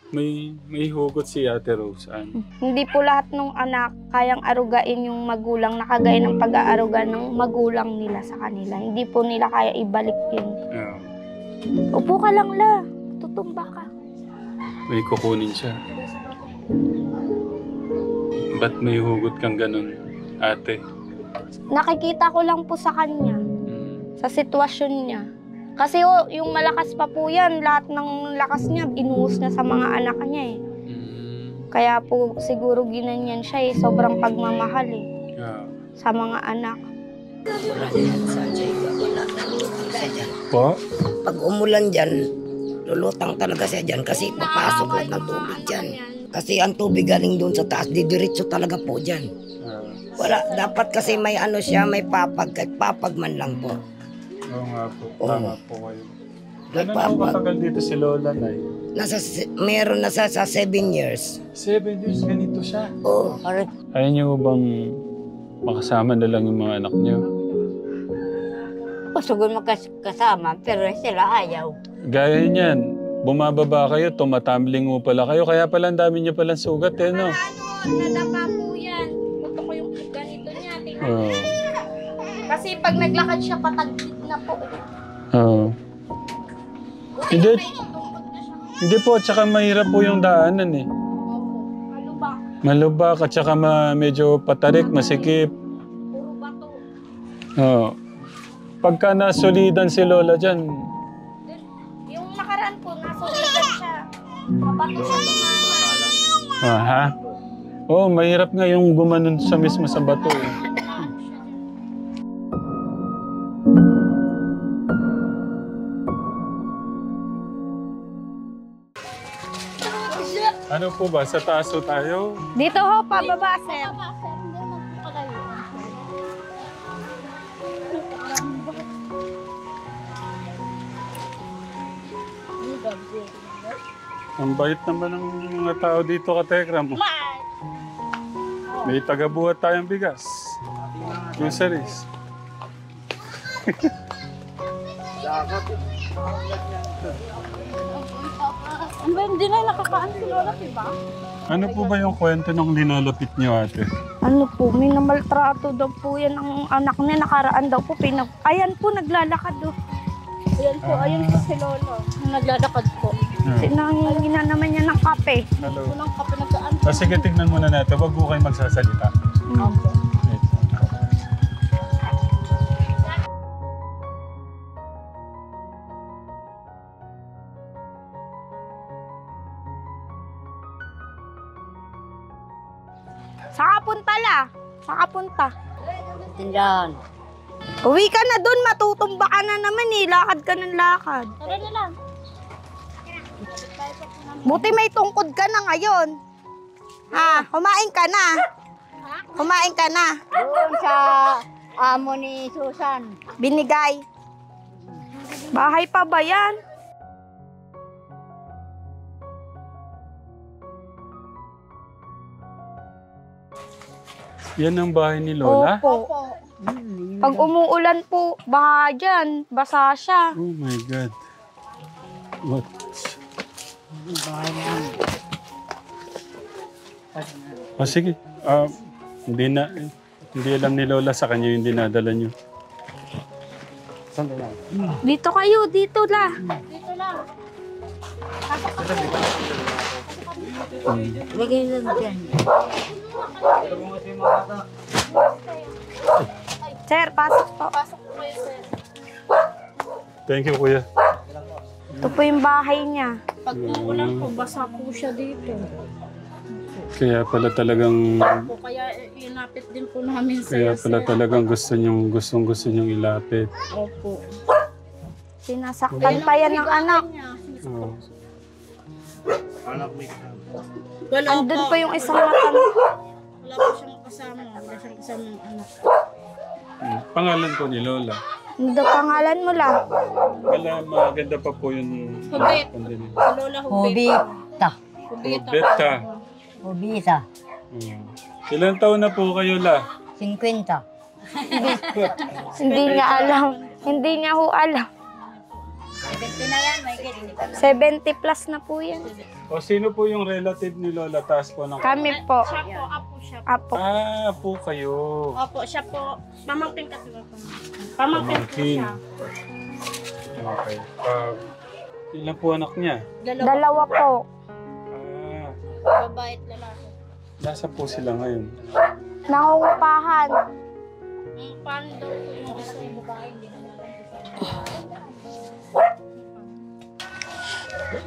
may hugot si Ate Rose. Hindi po lahat ng anak kayang arugain yung magulang na kagaya ng pag-aaruga ng magulang nila sa kanila. Hindi po nila kaya ibalik yun. Upo ka lang la. Tutumba ka. May kukunin siya. Ba't may hugot kang ganun, ate? Nakikita ko lang po sa kanya. Sa sitwasyon niya. Kasi yung malakas pa po yan, lahat ng lakas niya, inuus niya sa mga anak niya eh. Kaya po siguro ginanyan siya eh, sobrang pagmamahal eh. Sa mga anak. Po? Pag umulan dyan, lulutang talaga siya dyan kasi papasok lahat ng tubig dyan. Kasi ang tubig galing doon sa taas, didiretso talaga po dyan. Wala, dapat kasi may ano siya, may papag, kahit papag man lang po. Oo nga po, tama po kayo. Gano'n po katagal dito si Lola, Nay? Meron na sa 7 years. 7 years, ganito siya? Oo. Ayaw niyo bang makasama na lang yung mga anak niyo? Gusto ko magkasama, pero sila ayaw. Gaya niyan, bumababa kayo, tumatumbling mo pala kayo, kaya pala ang dami niyo palang sugat eh, no? Nadapa po yan. Gusto ko yung ganito niya, tingnan. Kasi pag naglakad siya, patagpit na po. Hindi po, tsaka mahirap po yung daanan eh. Malubak at tsaka medyo patarik, masikip. Puro bato. Pagka nasolidan si Lola dyan. Yung nakaraan po, nasolidan siya. Mabato siya tumama. Ha? Oo, mahirap nga yung gumanon sa mismo sa bato eh. Ano po ba? Sa taas po tayo? Dito ho, pababa, sir. Ang bait naman ng mga tao dito, Katekram. May tagabuhat tayong bigas. Yung saris. Hindi na nakakaan si Lola, diba? Ano po ba yung kwento nung linalapit niyo, ate? Ano po, may namaltrato daw po yan ang anak niya. Nakaraan daw po, ayan po, naglalakad do. Ayan po si Lolo. Naglalakad po. Sinangingi na naman niya ng kape. Hello. Ng kape nagdaan. Sige, tignan muna natin. Huwag po kayo magsasalita. Opo. Saka punta la. Saka punta. Tindahan. Uwi ka na dun, matutumba ka na naman eh. Lakad ka ng lakad. Tara na lang. Buti may tungkod ka na ngayon. Ha? Kumain ka na. Kumain ka na. Doon sa amo ni Susan. Binigay. Bahay pa ba yan? Yan ang bahay ni Lola? Opo. Pag umuulan po, baha dyan. Basa siya. Oh my God. What? Sige. Hindi alam ni Lola sa kanya yung dinadala niyo. Dito kayo, dito la. Dito lang. Lagay lang dyan. Sir, pasok po. Pasok po kayo, sir. Thank you, kuya. Ito po yung bahay niya. Pag uulan po, basa po siya dito. Kaya pala talagang... Po, kaya inapit din po namin sa Kaya pala talagang gusto niyong ilapit. Opo. Sinasaktan pa yan ng anak. Oh. Andun po yung isang mata mo. Wala po siyang kasama. Wala siyang kasama ng anak. Pangalan po ni Lola. Hindi pangalan mo lang. Wala, maganda pa po yung... Hubit. pandemya. Si Lola Hubit. Hobita. Hubeta. Hobita. Ilan taon na po kayo, La? 50. Hindi niya alam. Hindi niya ho alam. 70 na yan, may hindi pa na. 70 plus na po yan. O sino po yung relative ni Lola? Taas po ng... Kami po. Siya po, apo siya. Apo. Ah, po kayo. Opo, siya po. Pamangkin kasi ba po? Pamangkin po Pamangkin. siya. Okay. Ilan po anak niya? Dalawa po. Ah, Babae at lalaki. nasa po sila ngayon? Nangungupahan. Paano daw po yung isa yung babae? Hindi na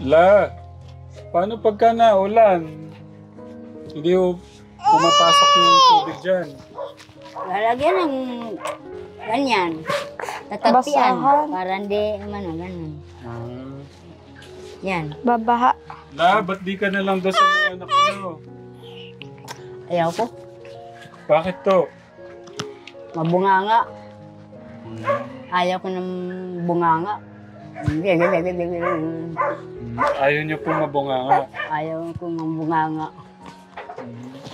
La, paano pagka naulan? Hindi po pumapasok yung tubig dyan. Lalagyan ng ganyan. Tatapian. Basahan. Para hindi, ganun. Ah. Yan. Babaha. La, ba't di ka na lang doon sa mga anak niyo? Ayaw ko. Bakit to? Mabunganga. Ayaw ko ng bunganga. Ayaw niyo po mabunganga. Ayaw ko ng bunganga.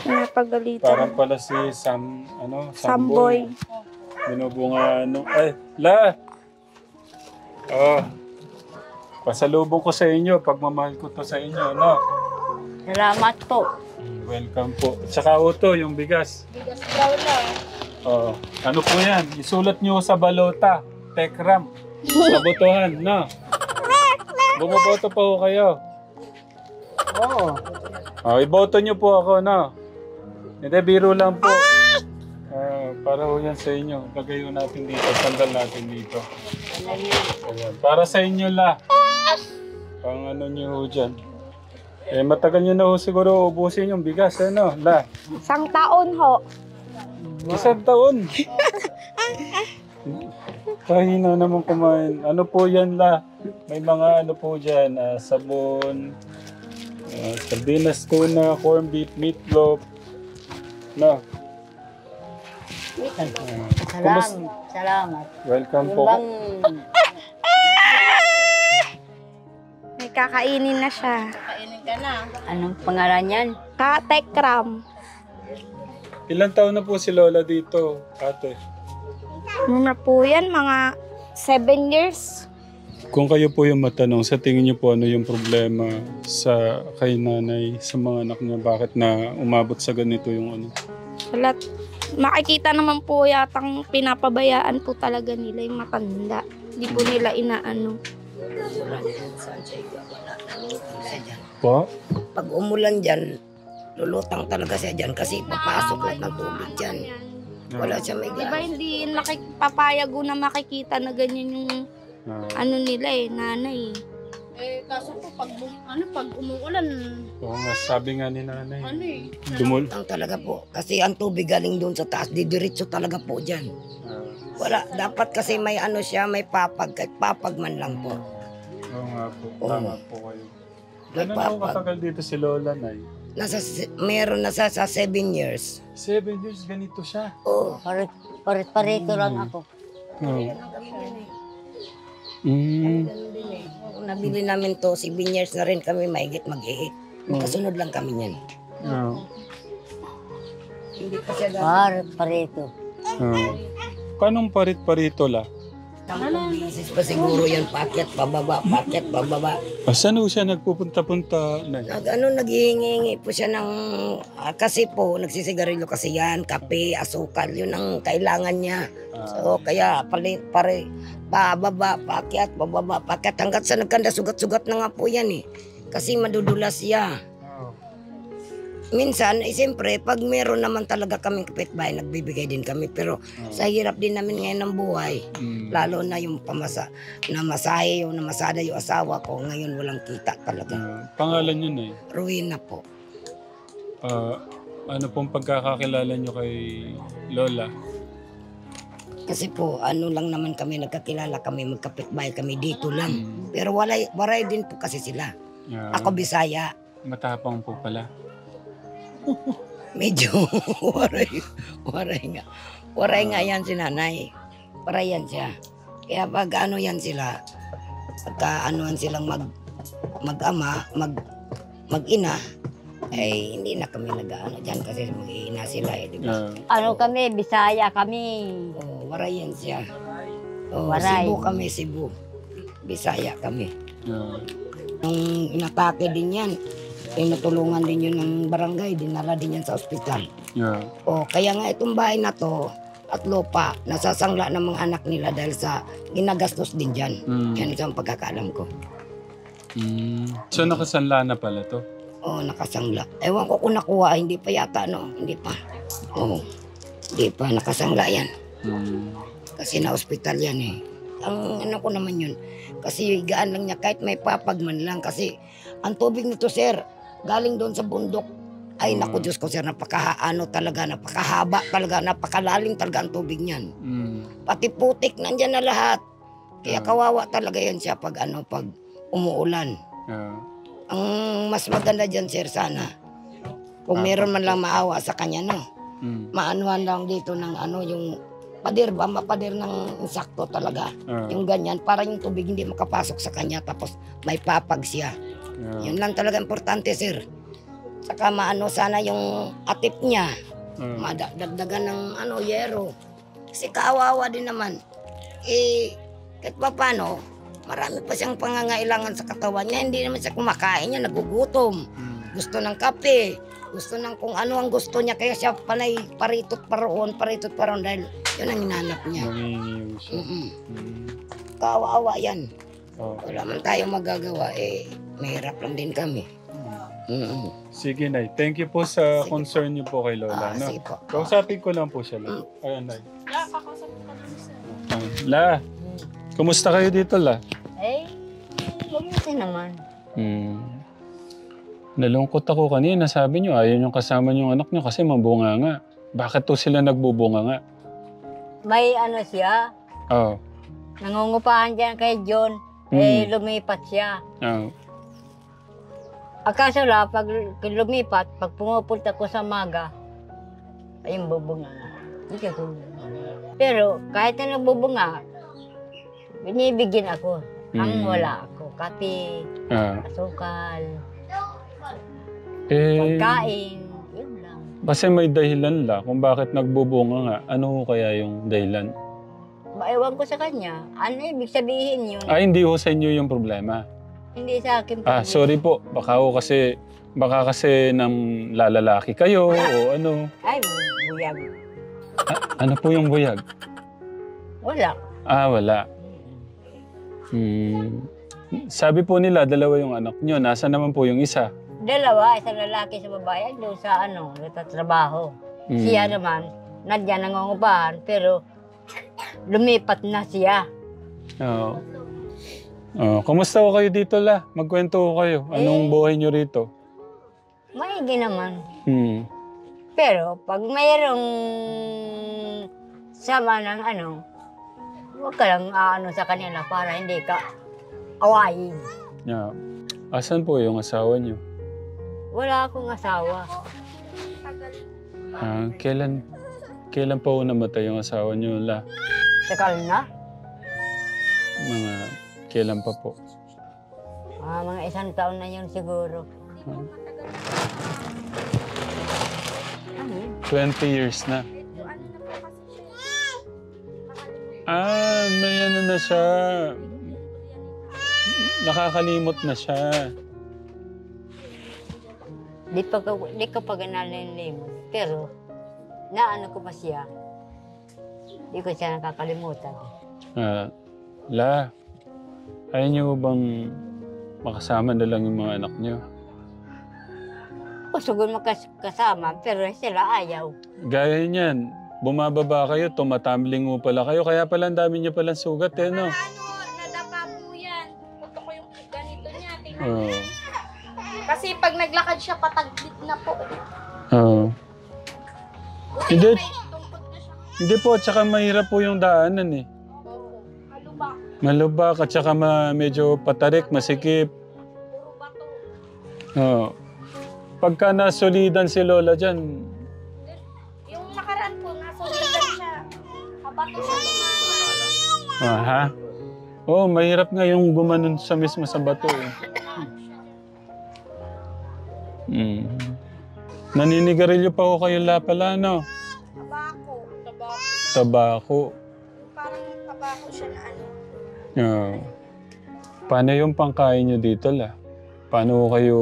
Napagalitan. Parang pala si Samboy. Binubunga La! Oh. Pasalubong ko sa inyo, pagmamahal ko to sa inyo, no? Salamat po. Welcome po. Tsaka uto, yung bigas. bigas daw lang. Oh. Ano po yan? Isulat nyo sa balota. Tekram. Sa botohan, no? Bumoboto pa ho kayo. Oo. Oh, iboto nyo po ako, no? Hindi, biro lang po. Para ho yan sa inyo. Lagay ho natin dito. Sandal natin dito. Ayan. Para sa inyo la. Pang ano nyo ho dyan. Matagal nyo na ho siguro ubusin yung bigas, ano? La. 1 taon ho. 1 taon. Kahina naman kumain. Ano po yan la? May mga ano po dyan. Sabon. Sardinas tuna, corned beef, meatloaf. No. Salamat. Welcome Yung po. bang May kakainin na siya. Kainin ka na. anong pangalan yan? Katekram. Ilang taon na po si Lola dito, ate? Ano na po yan? Mga 7 years. Kung kayo po yung matanong, sa tingin niyo po ano yung problema sa kay nanay, sa mga anak niya, bakit na umabot sa ganito yung ano? Lahat. Makikita naman po yatang pinapabayaan po talaga nila yung matanda. Hindi po nila inaano. Po? Pag umulan dyan, lulutang talaga siya dyan kasi papasok lahat ng tubig dyan. Wala siya may Di ba gas. hindi papayag na makikita na ganyan yung ano nila nanay. Kaso po, pag umuulan, Oo nga, sabi nga ni nanay. Dumul. Lulutang talaga po. Kasi ang tubig galing doon sa taas, didiretso talaga po dyan. Wala, dapat kasi may ano siya, may papag, kahit papag man lang po. Oo nga po, Oo. tama po kayo. May Gano'n ako papag. katagal dito si Lola, Nay? Meron na sa 7 years. 7 years, ganito siya. Oo. Parito lang ako. Oo. Mm. Kung nabili namin to, 7 years na rin kami mahigit mag-8. Kasunod lang kami niyan. Oo. Hindi pa siya Parito. Oo. Kanong parit-parito la? Bisis pa siguro yan, paket, pababa, paket, pababa. Saan ho siya nagpupunta-punta, Nay? Naghihingi po siya ng, kasi po, nagsisigarilyo kasi yan, kape, asukal, yun ang kailangan niya. So, kaya pababa, paket, pababa, paket, hanggat sa nagkanda, sugat-sugat na nga po yan eh. Kasi madudulas siya. Minsan, siyempre, pag meron naman talaga kaming kapitbahay, nagbibigay din kami. Pero sa hirap din namin ngayon ng buhay, lalo na yung namasahe, yung namasada yung asawa ko, ngayon walang kita talaga. Pangalan niyo, Nay? Ruin na po. Ano pong pagkakakilala niyo kay Lola? Kasi po, ano lang naman kami, nagkakilala kami, magkapitbahay kami dito lang. Pero waray din po kasi sila. Ako Bisaya. Matapang po pala. Medyo waray nga. Waray nga yan si nanay. Waray yan siya. Kaya pag ano yan sila, pagka anuan silang mag-ama, mag-ina, ay hindi na kami nag-ano dyan kasi mag-iina sila eh, di ba? Ano kami, Bisaya kami. Oh, waray yan siya. Oh, Waray. Cebu kami, Cebu. Bisaya kami. Yeah. Nung inatake din yan, tinutulungan din yun ng barangay, dinala din yan sa ospital. Yeah. O, kaya nga itong bahay na to at lupa, nasasangla ng mga anak nila dahil sa ginagastos din dyan. Yan isang pagkakaalam ko. So nakasanla na pala to? Oo, nakasangla. Ewan ko kung nakuha, hindi pa yata, no? Hindi pa. Oo, hindi pa nakasangla yan. Kasi na-hospital yan eh. Ang ano ko naman yun, kasi gaan lang niya kahit may papagman lang. Kasi ang tubig nito, sir, galing doon sa bundok. Ay, naku Diyos ko, sir, napakahaba talaga, napakalalim talaga ang tubig niyan. Pati putik, nandyan na lahat. Kaya kawawa talaga yan siya pag umuulan. Ang mas maganda dyan, sir, sana. Kung meron man lang maawa sa kanya, no? Maanuhan lang dito ng yung pader ba? Mapader ng insakto talaga. Yung ganyan, para yung tubig hindi makapasok sa kanya tapos may papag siya. Yun lang talaga importante, sir. Saka sana yung atip niya. Madagdagan ng yero. Kasi kaawawa din naman. Kahit pa paano, marami pa siyang pangangailangan sa katawan niya. Hindi naman siya kumakain niya, nagugutom. Gusto ng kape. Gusto ng kung ano ang gusto niya. Kaya siya panay paritot paroon dahil yun ang hinanap niya. Nangingiw siya. Kaawa-awa yan. Wala man tayong magagawa. Mahirap lang din kami. Sige, Nay. Thank you po sa concern niyo po kay Lola. No? Sige po. Kausapin ko lang po siya. Ayan, Nay. La, kumusta kayo dito, La? Mabuti naman. Nalungkot ako kanina. Sabi niyo, ayaw niyong kasama yung anak niyo kasi mabunga nga. Bakit to sila nagbubunga nga? May siya, Oo. nangungupahan dyan kay John. Lumipat siya. Oo. Akaso lang, pag lumipat, pag pumupunta ko sa maga, ayun bubunga. Pero kahit na nagbubunga, binibigyan ako. Ang wala ako, kape, asukal, pagkain, yun lang. Kasi may dahilan la kung bakit nagbubunga nga. Ano kaya yung dahilan? Ewan ko sa kanya, ano ibig sabihin yun? Hindi ho sa inyo yung problema. Hindi sa akin. Sorry po. Baka kasi nang lalalaki kayo o ano. Ay, buyag. Ano po yung buyag? Wala. Wala. Sabi po nila, dalawa yung anak nyo. Nasa naman po yung isa? Dalawa, isang lalaki sa babae, doon sa nagtatrabaho. Siya naman, nandiyan nangungupahan, pero lumipat na siya. Oo. Kumusta ko kayo dito, La? Magkwento ko kayo. Anong buhay nyo rito? Maigi naman. Pero pag mayroong sama ng huwag ka lang sa kanila para hindi ka awayin. Yeah. Asan po yung asawa nyo? Wala akong asawa. Kailan pa namatay yung asawa nyo, La? Takal na? Mga kailan pa po? Mga 1 taon na yun siguro. 20 years na. May na siya. Nakakalimot na siya. Di ko pa ganalin-limot. Pero, naano ko pa siya. Di ko siya nakakalimutan. La, ayaw niyo bang makasama na lang yung mga anak niyo? Gusto ko makasama, pero sila ayaw. Gaya niyan, bumababa kayo, tumatumbling mo pala kayo, kaya pala ang dami niyo palang sugat no? Nadapa po yan. Puto ko yung ganito niya. Oo. Kasi pag naglakad siya, pataglit na po. Oo. Hindi po, tsaka mahirap po yung daanan eh. Malubak at saka medyo patarik, masikip. Oo. Pagka nasolidan si Lola dyan. Yung nakaraan po, nasolidan siya. Kabato siya tumama. Oo, mahirap nga yung gumanon sa mismo sa bato eh. Naninigarilyo pa ko kayo La pala, no? Tabako. Tabako. Parang tabako siya na Oo. Paano yung pangkain nyo dito, la? Paano kayo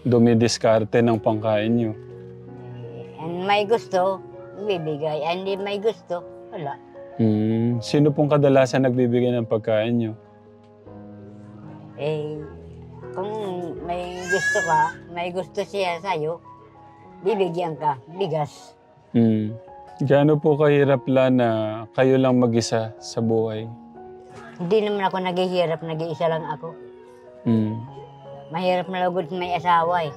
dumidiskarte ng pangkain nyo? And may gusto, bibigay. And hindi may gusto, wala. Sino pong kadalasan nagbibigay ng pagkain nyo? Eh, kung may gusto ka, may gusto siya sa'yo, bibigyan ka, bigas. Gaano po kahirap la na kayo lang mag-isa sa buhay? Hindi naman ako naghihirap, nag-iisa lang ako. Mahirap na lugod may asawa eh.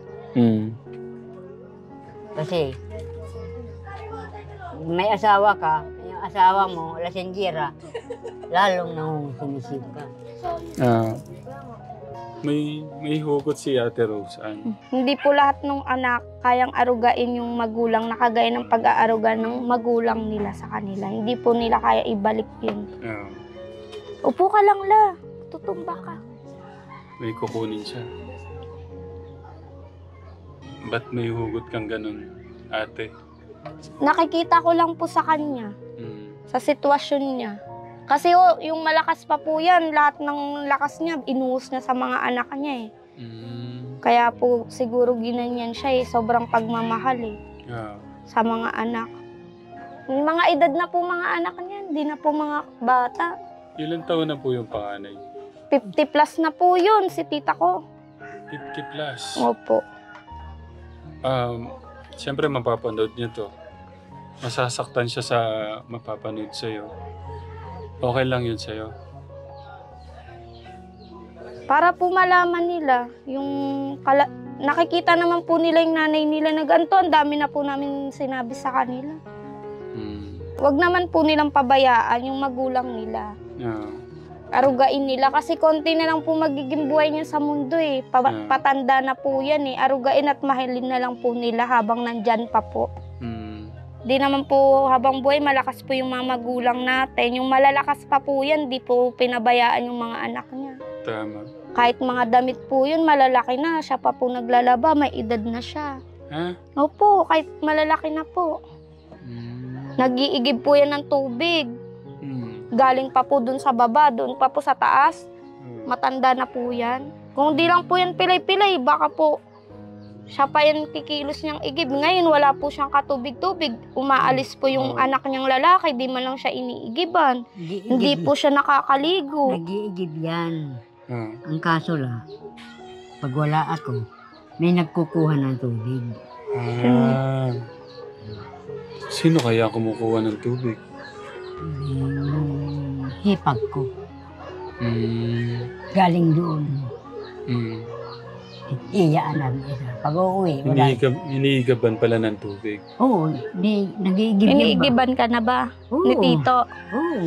Kasi, may asawa ka, yung asawa mo, lasenggera, lalong nangungusinisip ka. May hugot si Ate Rose. Hindi po lahat ng anak kayang arugain yung magulang na kagaya ng pag-aaruga ng magulang nila sa kanila. Hindi po nila kaya ibalik yun. Upo ka lang, la. Tutumba ka. May kukunin siya. Ba't may hugot kang ganun, ate? Nakikita ko lang po sa kanya. Sa sitwasyon niya. Kasi yung malakas pa po yan, lahat ng lakas niya, inuus niya sa mga anak niya eh. Kaya po siguro ginanyan siya eh, sobrang pagmamahal eh. Sa mga anak. Yung mga edad na po mga anak niya, hindi na po mga bata. Ilan taon na po yung panganay? 50 plus na po yun, si tita ko. 50 plus? Opo. Siyempre mapapanood niyo to. Masasaktan siya sa mapapanood sa'yo. Okay lang yun sa'yo? Para po malaman nila, yung nakikita naman po nila yung nanay nila na ganito, ang dami na po namin sinabi sa kanila. Huwag naman po nilang pabayaan yung magulang nila. Arugain nila kasi konti na lang po magiging buhay niya sa mundo eh. Patanda na po yan eh. Arugain at mahalin na lang po nila habang nandyan pa po. Di naman po habang buhay malakas po yung mga magulang natin. Yung malalakas pa po yan, di po pinabayaan yung mga anak niya. Tama. Kahit mga damit po yun, malalaki na. Siya pa po naglalaba, may edad na siya. Opo, kahit malalaki na po. Nag-iigib po yan ng tubig. Galing pa po dun sa baba, dun pa po sa taas. Matanda na po yan. Kung di lang po yan pilay-pilay, baka po siya pa yan kikilos niyang igib. Ngayon, wala po siyang katubig-tubig. Umaalis po yung anak niyang lalaki, di man lang siya iniigiban. Hindi po siya nakakaligo. Nag-iigib yan. Ang kaso lang, pag wala ako, may nagkukuha ng tubig. Sino kaya kumukuha ng tubig? Hipag ko. Galing doon. Iyaan namin isa. Pag uuwi, wala. Iniigaban pala ng tubig. Oo, nag-iigib yan ba? Iniigiban ka na ba? Oo. Ni Tito? Oo.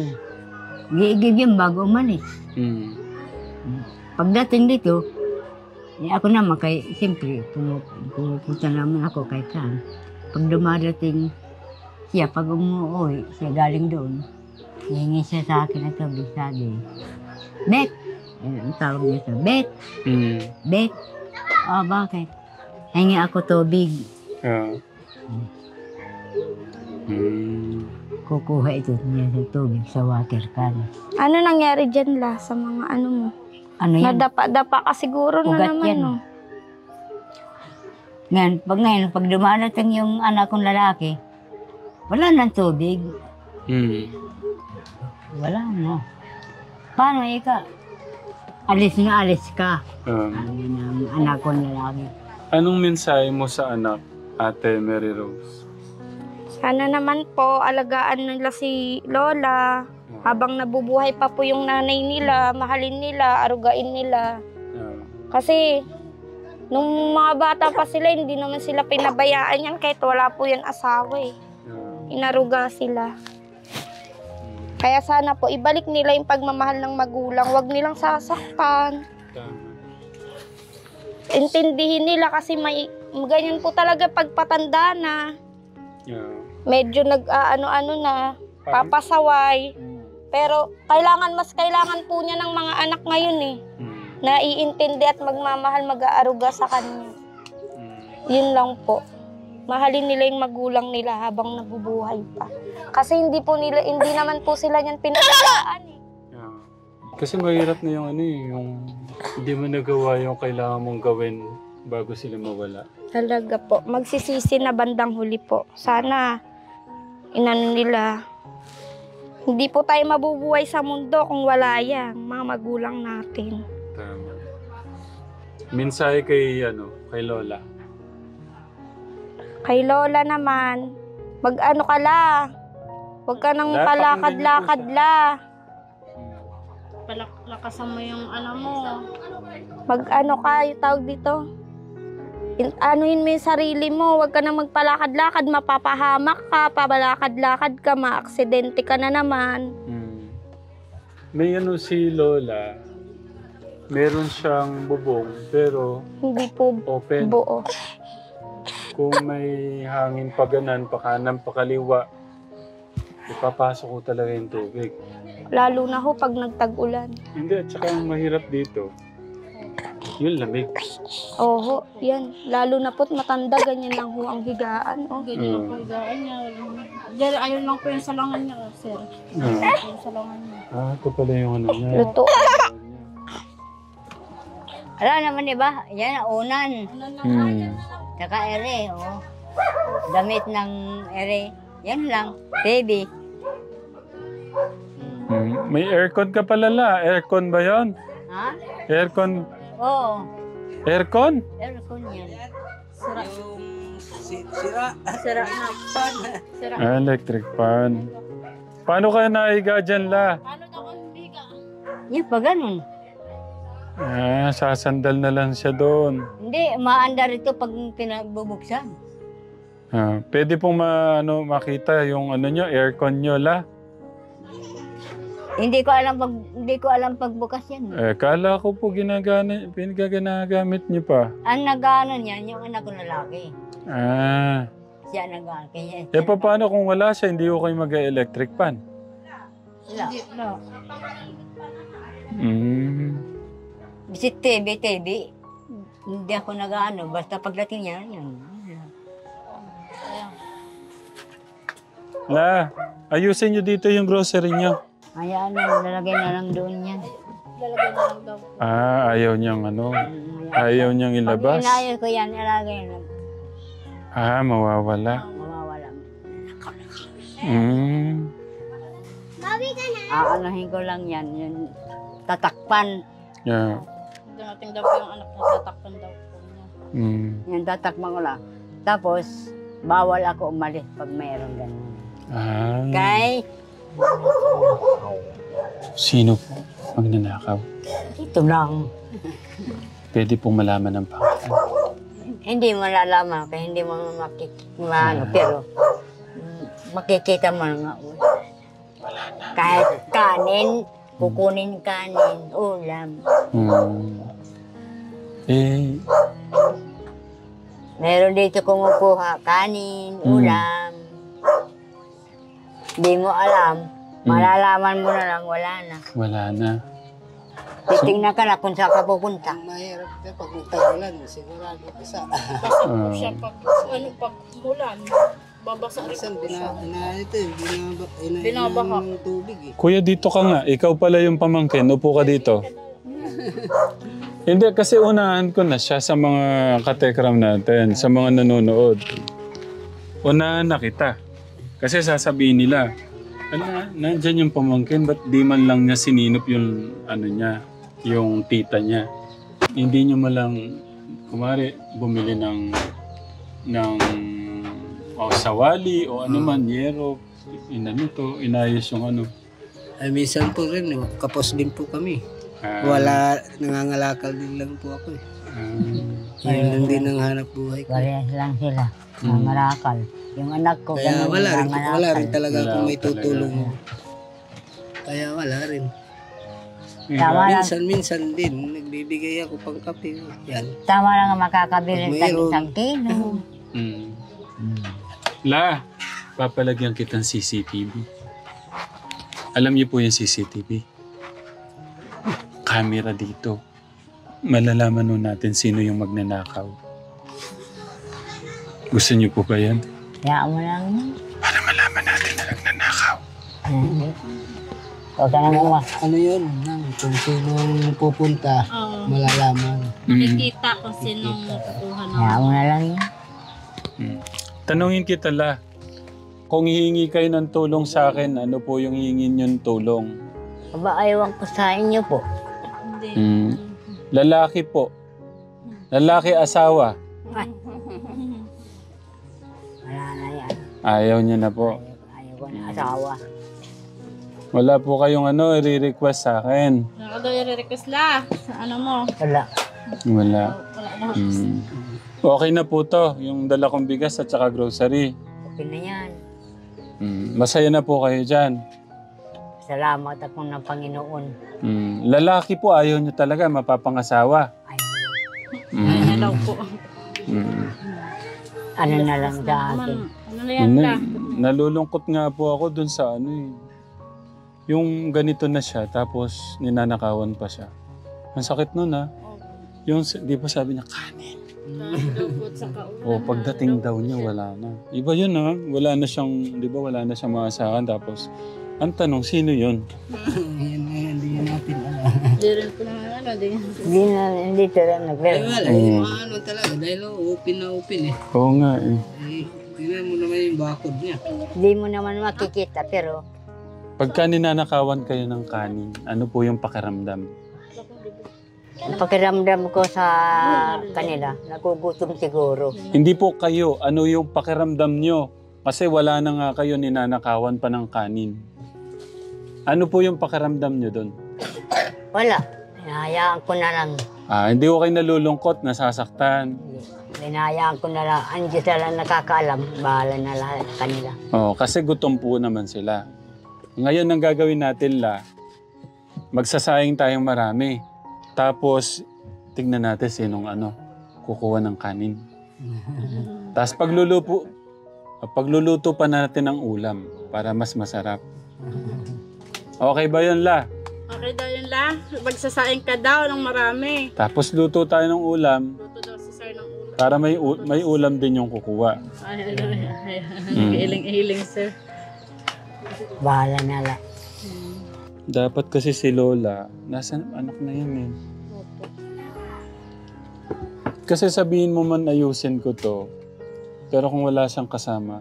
Nag-iigib yan bago umalis. Pagdating dito, ako naman siyempre, pumupunta naman ako kahit saan. Pag dumadating siya, pag umuwi, siya galing doon, hihingi siya sa akin at sabi, Bet! Ang tawag niya sa Bet! Bet! Bakit? Hingi ako tubig. Kukuha ito niya sa tubig sa water can. Ano nangyari dyan la sa mga ano mo? Ano yan? Nadapa-dapa ka siguro na Ugat naman yan. no? Ngayon, pag dumarating yung anak kong lalaki, wala nang tubig. Wala na. Paano ika? Alis ka. Ang anak kong lalaki. Anong mensahe mo sa anak, Ate Mary Rose? Sana naman po alagaan nila si Lola. Habang nabubuhay pa po yung nanay nila, mahalin nila, arugain nila. Kasi nung mga bata pa sila, hindi naman sila pinabayaan yan kahit wala po yan asawa eh. Inaruga sila. Kaya sana po ibalik nila yung pagmamahal ng magulang, wag nilang sasaktan. Intindihin nila kasi may ganyan po talaga pagpatanda na. Medyo nag-ano-ano na, papasaway. Pero kailangan po niya ng mga anak ngayon eh. Naiintindi at magmamahal, mag-aaruga sa kanya. Yun lang po. Mahalin nila yung magulang nila habang nabubuhay pa. Kasi hindi naman po sila niyan pinabayaan eh. Kasi mahirap na yung ano eh, yung hindi mo nagawa yung kailangan mong gawin bago sila mawala. Talaga po. Magsisisi na bandang huli po. Sana, inano nila, hindi po tayo mabubuhay sa mundo kung wala yan, mga magulang natin. Tama. Mensahe kay, kay Lola. Kay Lola naman, mag-ano ka la, huwag ka nang Lahat palakad-lakad la. Lakasan mo yung ano mo. Mag-ano ka, yung tawag dito. Anuhin mo yung sarili mo, huwag ka nang magpalakad-lakad, mapapahamak ka, pabalakad-lakad ka, maaksidente ka na naman. May si Lola, meron siyang bubong, pero Hindi po open. buo. Kung may hangin pa ganan, pa kanan, pa kaliwa, ipapasok ko talaga yung tubig. Lalo na ho pag nagtag-ulan. Hindi, at saka ang mahirap dito, yung lamig. Oho, yan. Lalo na po't matanda, ganyan lang ho ang higaan. Oh. Ganyan ang pagdaan niya. Diyan, ayun lang po yung salangan niya, sir. Yung salangan niya. Ito pala yung ano niya. Luto. Alam naman diba? Yan, unan. Saka ere, oh. Damit ng ere. Yan lang. Baby. May aircon ka pala la. Aircon ba yon? Ha? Aircon? Oo. Aircon? Aircon yan. Sira na. Sira. Electric fan. Paano kaya naiga dyan la? Paano daw ang biga? Yan pa ganun. Sasandal na lang siya doon. Hindi, maandar ito pag pinagbubuksan. Pwede pong makita yung nyo, aircon nyo la. Hindi ko alam pagbukas yan. Kala ko po ginagamit nyo pa. Ang nag-ano niyan, yung anak ko lalaki. Siya nag-ano. Paano kung wala siya, hindi ko kayo mag-electric fan? Wala. No. Bisit TV. Hindi ako nag-ano. Basta pagdating niya, yan. La, ayusin nyo dito yung grocery nyo. Hayaan na, lalagay na lang doon yan. Lalagay na lang daw. Ayaw niyang ayaw niyang ilabas. Pag inayos ko yan, ilalagay na. Mawawala. Mawawala. Aanahin ko lang yan, yung tatakpan. Yeah. Dumating daw po yung anak na tatakpan daw po niya. Yung tatakpan ko lang. Tapos, bawal ako umalis pag mayroong ganun. Kay, Sino po magnanakaw? ito lang. Pwede pong malaman ng pangalan. Hindi mo nalalaman kaya hindi mo makikita. Pero makikita mo nga. Kahit kanin, kukunin kanin, ulam. Meron dito kumukuha kanin, ulam. Di mo alam, malalaman mo na lang, wala na. Wala na. Titingnan ka na kung saan ka pupunta. Mahirap na pag nagtagulan, sigurado isa. Siya pag mulan, babasa rin po siya. Binabaha. Ng tubig eh. Kuya, dito ka nga. Ikaw pala yung pamangkin. Upo ka dito. Hindi, kasi unahan ko na siya sa mga katekram natin, sa mga nanonood. Unahan na kita. Kasi sasabihin nila, nandyan yung pamangkin, ba't di man lang niya sininop yung niya, yung tita niya. Hindi niyo malang, kumari, bumili ng sawali o ano man, yero, inayos yung Ay, minsan po rin, kapos din po kami. Wala, nangangalakal din lang po ako eh. Yun lang din ang hanap buhay ko. Parehas lang sila, nangarakal. Yung anak ko, Kaya ganun, wala rin talaga Wala kung may talaga. tutulong. Kaya wala rin. Tama lang, Minsan din, nagbibigay ako pang kape. Yan. tama lang makakabili ng Mayroon. isang kilo. La, papalagyan kitang CCTV. Alam niyo po yung CCTV? Camera dito. Malalaman nun natin sino yung magnanakaw. Gusto niyo po ba yan? Kaya mo lang. Para malaman natin na nagnanakaw. Huwag ka nang umas. Ano yun? Kung sinong pupunta, Oo. malalaman. Kikita kung sinong kukuha ng... Kaya mo na lang yun. Tanungin kita la, kung hihingi kayo ng tulong sa akin, ano po yung hihingin yung tulong? Aba, ayaw ko sa inyo po. Hindi. Lalaki po. Lalaki asawa. Ay. Wala na yan. Ayaw niya na po. Ayaw ko na asawa. Wala po kayong i-request sa akin. Ako daw i-request la. Sa ano mo? Wala. Wala. Wala na. Okay na po to, yung dala kong bigas at saka grocery. Okay na yan. Masaya na po kayo dyan. Salamat ako ng Panginoon. Lalaki po, ayaw nyo talaga mapapangasawa. Ano daw po. Ano na lang sa akin. Ano na yan la? Nalulungkot nga po ako dun sa yung ganito na siya, tapos ninanakawan pa siya. Ang sakit nun Yung, di ba sabi niya, kanin. Lubot sa kaulan. Pagdating daw niya, wala na. Iba yun wala na siyang, di ba wala na siyang maasahan. Tapos, ang tanong, sino yun? Hindi natin alam. Hindi rin po naman ano. Hindi talaga nag-verse. Wala, ano talaga, dahil open na open eh. Oo nga Tingnan mo naman yung bakod niya. Hindi mo naman makikita pero Pagka ninanakawan kayo ng kanin, ano po yung pakiramdam? ang pakiramdam ko sa kanila, nagugutom siguro. Hindi po kayo, ano yung pakiramdam nyo? Kasi wala na nga kayo ninanakawan pa ng kanin. Ano po yung pakiramdam nyo doon? Wala. Hinahayaan ko na lang. Hindi ko kayo nalulungkot, nasasaktan. Hinahayaan ko na lang. Ang Diyos na lang nakakaalam. Bahala na lahat kanila. Kasi gutom po naman sila. Ngayon ang gagawin natin magsasayang tayong marami. Tapos, tignan natin sinong kukuha ng kanin. Tapos pagluluto pa natin ng ulam para mas masarap. Okay ba yun, La? Okay daw yun la. Magsasaing ka daw ng marami. Tapos luto tayo ng ulam Luto daw si sir ng ulam. para may ulam din yung kukuha. Ay, nag-iiling-iling sir. Bahala na lang. Dapat kasi si Lola, nasa anak na yun Kasi sabihin mo man ayusin ko to, pero kung wala siyang kasama,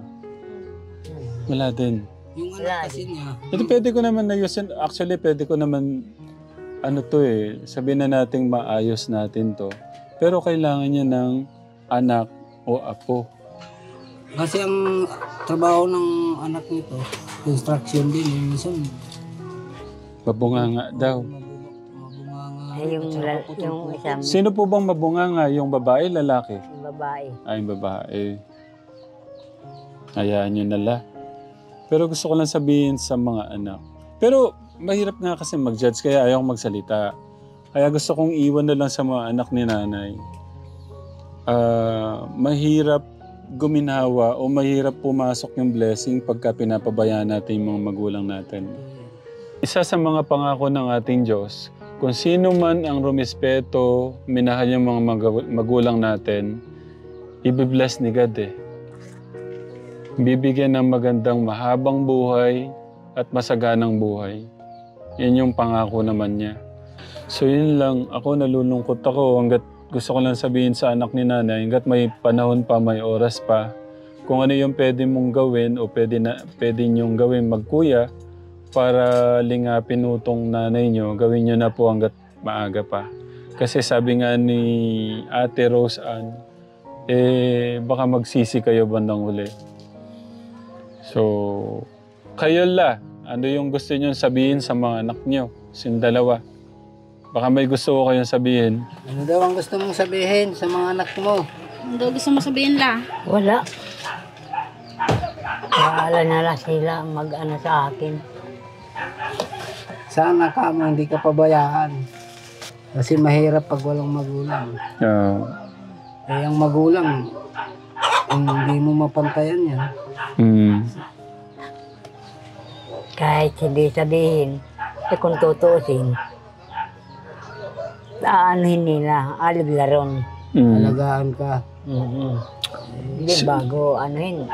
wala din. Yung anak kasi niya, Ito pwede ko naman ayusin. Actually, pwede ko naman, sabihin na natin maayos natin to. Pero kailangan niya ng anak o apo. kasi ang trabaho ng anak nito, construction din, minsan Mabunganga daw. mabunganga. Yung isang Sino po bang mabunganga? Yung babae, lalaki? babae. Yung babae. Hayaan nyo na Pero gusto ko lang sabihin sa mga anak. Pero mahirap nga kasi mag-judge kaya ayaw magsalita. Kaya gusto kong iwan na lang sa mga anak ni nanay. Mahirap guminhawa o mahirap pumasok yung blessing pagka pinapabayaan natin yung mga magulang natin. Isa sa mga pangako ng ating Diyos, kung sino man ang rumispeto, minahal yung mga magulang natin, ibibless ni God Bibigyan ng magandang mahabang buhay at masaganang buhay. Yan yung pangako naman niya. So yun lang, ako nalulungkot ako hanggat gusto ko lang sabihin sa anak ni nanay, hanggat may panahon pa, may oras pa, kung ano yung pwede mong gawin o pwede niyong gawin magkuya para lingapin utong nanay niyo, gawin niyo na po hanggat maaga pa. Kasi sabi nga ni Ate Rose Ann, baka magsisi kayo bandang huli. So, kayo ano yung gusto niyo sabihin sa mga anak niyo? Yung dalawa. Baka may gusto ko kayong sabihin. Ano daw ang gusto mong sabihin sa mga anak mo? Ano daw gusto mo sabihin la? Wala. Bahala na lang sila mag-ano sa akin. Sana ka mo hindi ka pabayaan. Kasi mahirap pag walang magulang. Ang magulang, hindi mo mapantayan yan. Kahit hindi sabihin, kung tutuusin, aanuhin nila, aliblaron. Alagaan ka. Hindi bago anuhin.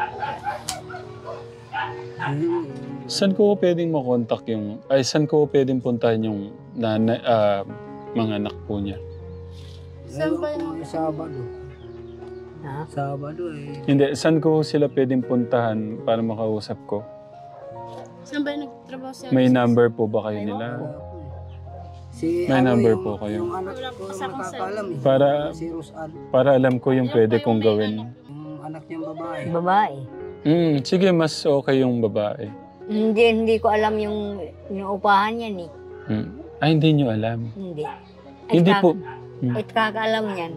Saan ko pwedeng makontak yung... Ay, saan ko pwedeng puntahan yung mga anak po niya? Saan ba yun? Sabado. Ha? Sabado eh. Hindi, saan ko sila pwedeng puntahan para makausap ko? Saan ba yung nagtrabaho siya? May number po ba kayo nila? May number po kayo? Yung anak ko yung nakakaalam eh. Si Rosan. Para alam ko yung pwede kong gawin. Yung anak niyang babae. Babae. Sige, mas okay yung babae. Hindi ko alam yung upahan yan eh. Ay, hindi nyo alam. Hindi. Hindi po. At kakaalam yan.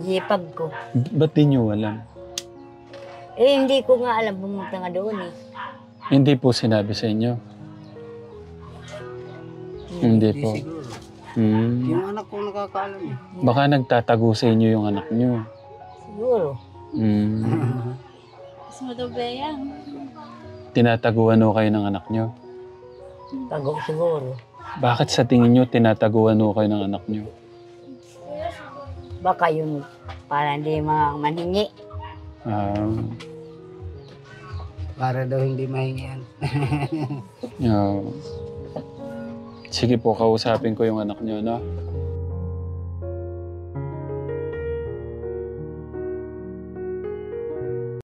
Hipag ko. Ba't di nyo alam? Eh, hindi ko nga alam pumunta nga doon eh. Hindi po sinabi sa inyo. Hindi po. Siguro. Hmm. Yung anak ko nakakaalam eh. Baka nagtatago sa inyo yung anak nyo. Siguro. Mas madobe yan. Tinataguan ho kayo ng anak nyo. Tago siguro. Bakit sa tingin nyo tinataguan ho kayo ng anak nyo? Baka yung para hindi manhingi. Para daw hindi mahingian. Sige po, kausapin ko yung anak nyo, no?